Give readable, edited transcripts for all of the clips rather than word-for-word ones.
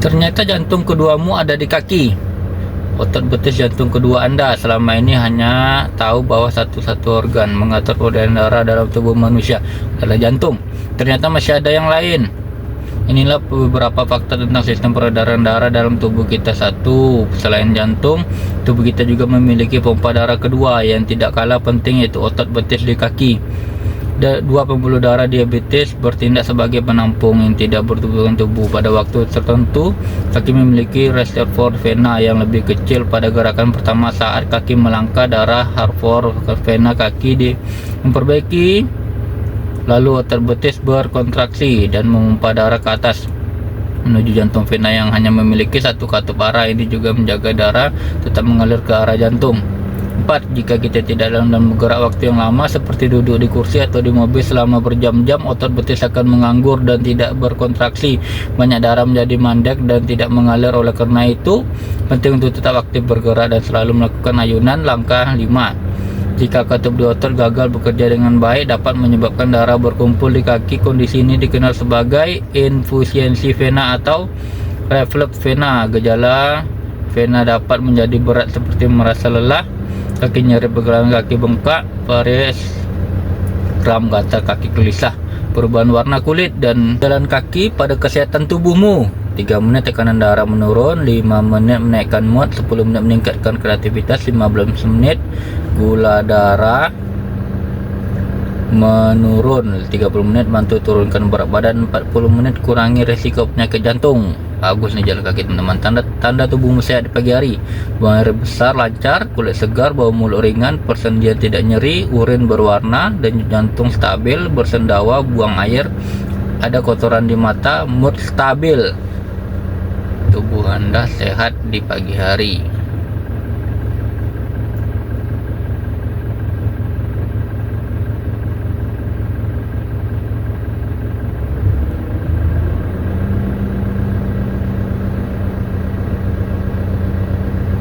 Ternyata jantung keduamu ada di kaki. Otot betis jantung kedua Anda selama ini hanya tahu bahwa satu-satu organ mengatur peredaran darah dalam tubuh manusia adalah jantung. Ternyata masih ada yang lain. Inilah beberapa fakta tentang sistem peredaran darah dalam tubuh kita. Satu, selain jantung, tubuh kita juga memiliki pompa darah kedua yang tidak kalah penting, yaitu otot betis di kaki. Dua pembuluh darah diabetes bertindak sebagai penampung yang tidak bertubuhan tubuh. Pada waktu tertentu, kaki memiliki reservoir vena yang lebih kecil. Pada gerakan pertama saat kaki melangkah, darah reservoir vena kaki memperbaiki, lalu otot betis berkontraksi dan memompa darah ke atas menuju jantung. Vena yang hanya memiliki satu katup arah ini juga menjaga darah tetap mengalir ke arah jantung. 4. Jika kita tidak dalam bergerak waktu yang lama seperti duduk di kursi atau di mobil selama berjam-jam, otot betis akan menganggur dan tidak berkontraksi. Banyak darah menjadi mandek dan tidak mengalir. Oleh karena itu, penting untuk tetap aktif bergerak dan selalu melakukan ayunan. Langkah 5. Jika katup di otot gagal bekerja dengan baik, dapat menyebabkan darah berkumpul di kaki. Kondisi ini dikenal sebagai insuficiensi vena atau reflux vena. Gejala vena dapat menjadi berat seperti merasa lelah, kaki nyeri, pergelangan kaki bengkak, pares, kram, gatal kaki, gelisah, perubahan warna kulit dan jalan kaki. Pada kesehatan tubuhmu, 3 menit tekanan darah menurun, 5 menit menaikkan mood, 10 menit meningkatkan kreativitas, 15 menit gula darah menurun, 30 menit bantu turunkan berat badan, 40 menit kurangi resiko penyakit jantung. Bagus nih jalan kaki teman-teman. Tanda tubuhmu sehat di pagi hari: buang air besar lancar, kulit segar, bau mulut ringan, persendian tidak nyeri, urin berwarna, dan jantung stabil, bersendawa, buang air, ada kotoran di mata, mood stabil. Tubuh Anda sehat di pagi hari.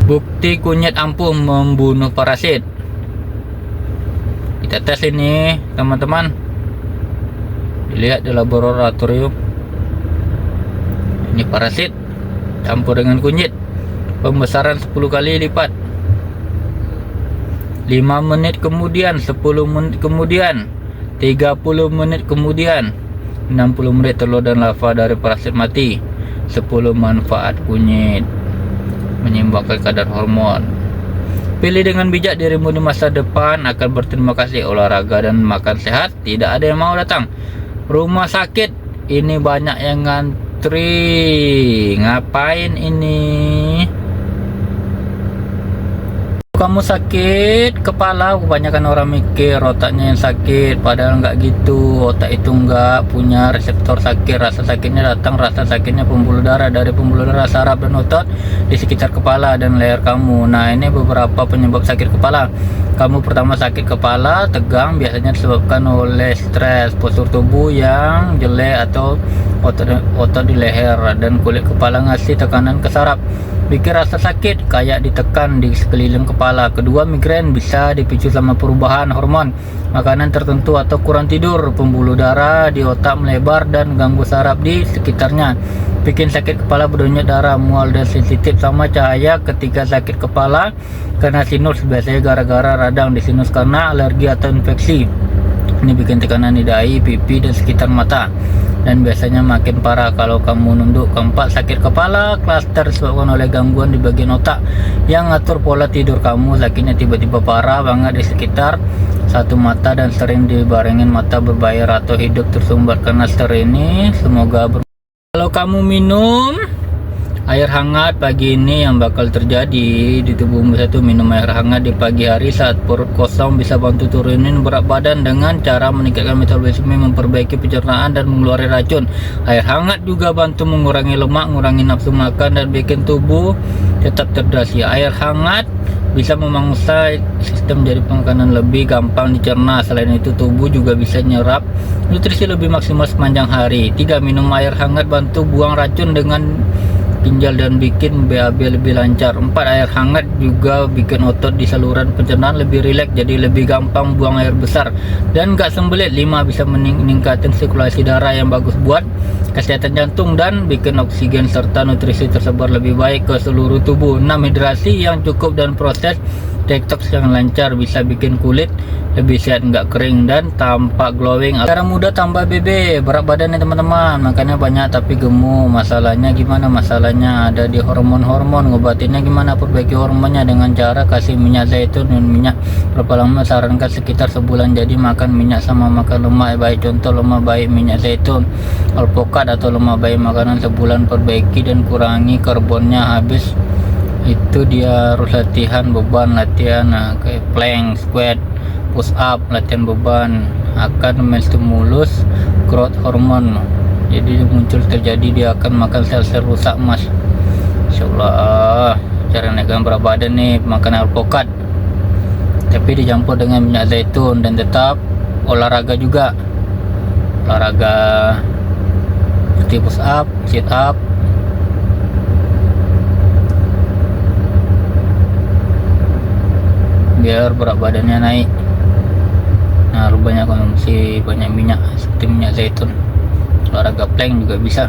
Bukti kunyit ampuh membunuh parasit. Kita tes ini teman-teman, dilihat di laboratorium. Ini parasit campur dengan kunyit, pembesaran 10 kali lipat. 5 menit kemudian, 10 menit kemudian, 30 menit kemudian, 60 menit telur dan lava dari parasit mati. 10 manfaat kunyit: menyeimbangkan kadar hormon. Pilih dengan bijak dirimu di masa depan akan berterima kasih. Olahraga dan makan sehat, tidak ada yang mau datang. Rumah sakit ini banyak yang ngantri. Ngapain ini? Kamu sakit kepala, kebanyakan orang mikir otaknya yang sakit, padahal nggak gitu. Otak itu nggak punya reseptor sakit. Rasa sakitnya datang, rasa sakitnya pembuluh darah, dari pembuluh darah, saraf dan otot di sekitar kepala dan leher kamu. Nah, ini beberapa penyebab sakit kepala. Kamu pertama sakit kepala, tegang, biasanya disebabkan oleh stres, postur tubuh yang jelek atau otot di leher dan kulit kepala ngasih tekanan ke saraf. Bikin rasa sakit kayak ditekan di sekeliling kepala. Kedua, migrain bisa dipicu sama perubahan hormon, makanan tertentu atau kurang tidur. Pembuluh darah di otak melebar dan ganggu saraf di sekitarnya. Bikin sakit kepala, berdenyut darah, mual dan sensitif sama cahaya. Ketika sakit kepala kena sinus, biasanya gara-gara radang di sinus karena alergi atau infeksi. Ini bikin tekanan di dahi, pipi dan sekitar mata, dan biasanya makin parah kalau kamu nunduk. Keempat, sakit kepala klaster disebabkan oleh gangguan di bagian otak yang ngatur pola tidur kamu. Sakitnya tiba-tiba parah banget di sekitar satu mata dan sering dibarengin mata berbayar atau hidup tersumbat karena stres ini. Kalau kamu minum air hangat pagi ini, yang bakal terjadi di tubuhmu: 1. Minum air hangat di pagi hari saat perut kosong bisa bantu turunin berat badan dengan cara meningkatkan metabolisme, memperbaiki pencernaan dan mengeluarkan racun. Air hangat juga bantu mengurangi lemak, mengurangi nafsu makan dan bikin tubuh tetap terhidrasi. Air hangat bisa memangsa sistem jadi makanan lebih gampang dicerna. Selain itu, tubuh juga bisa nyerap nutrisi lebih maksimal sepanjang hari. 3. Minum air hangat bantu buang racun dengan ginjal dan bikin BAB lebih lancar. 4. Air hangat juga bikin otot di saluran pencernaan lebih rileks, jadi lebih gampang buang air besar dan gak sembelit. 5. Bisa meningkatkan sirkulasi darah yang bagus buat kesehatan jantung dan bikin oksigen serta nutrisi tersebar lebih baik ke seluruh tubuh. 6. Hidrasi yang cukup dan proses detox yang lancar bisa bikin kulit lebih sehat, nggak kering dan tampak glowing. Cara muda tambah BB, berat badan ya teman-teman, makanya banyak tapi gemuk. Masalahnya gimana? Masalahnya ada di hormon-hormon. Ngobatinnya gimana? Perbaiki hormonnya dengan cara kasih minyak zaitun dan minyak. Berapa lama? Sarankan sekitar sebulan. Jadi makan minyak sama makan lemak baik. Contoh lemak baik minyak zaitun, alpukat atau lemak baik makanan sebulan. Perbaiki dan kurangi karbonnya. Habis itu dia harus latihan beban, latihan kayak plank, squat, push up, latihan beban akan menstimulus growth hormone. Jadi muncul terjadi, dia akan makan sel-sel rusak mas. Insyaallah. Cara naikkan berat badan nih makan alpukat tapi dicampur dengan minyak zaitun dan tetap olahraga juga, olahraga seperti push up, sit up, biar berat badannya naik. Nah, banyak konsumsi banyak minyak seperti minyak zaitun. Olahraga plank juga bisa.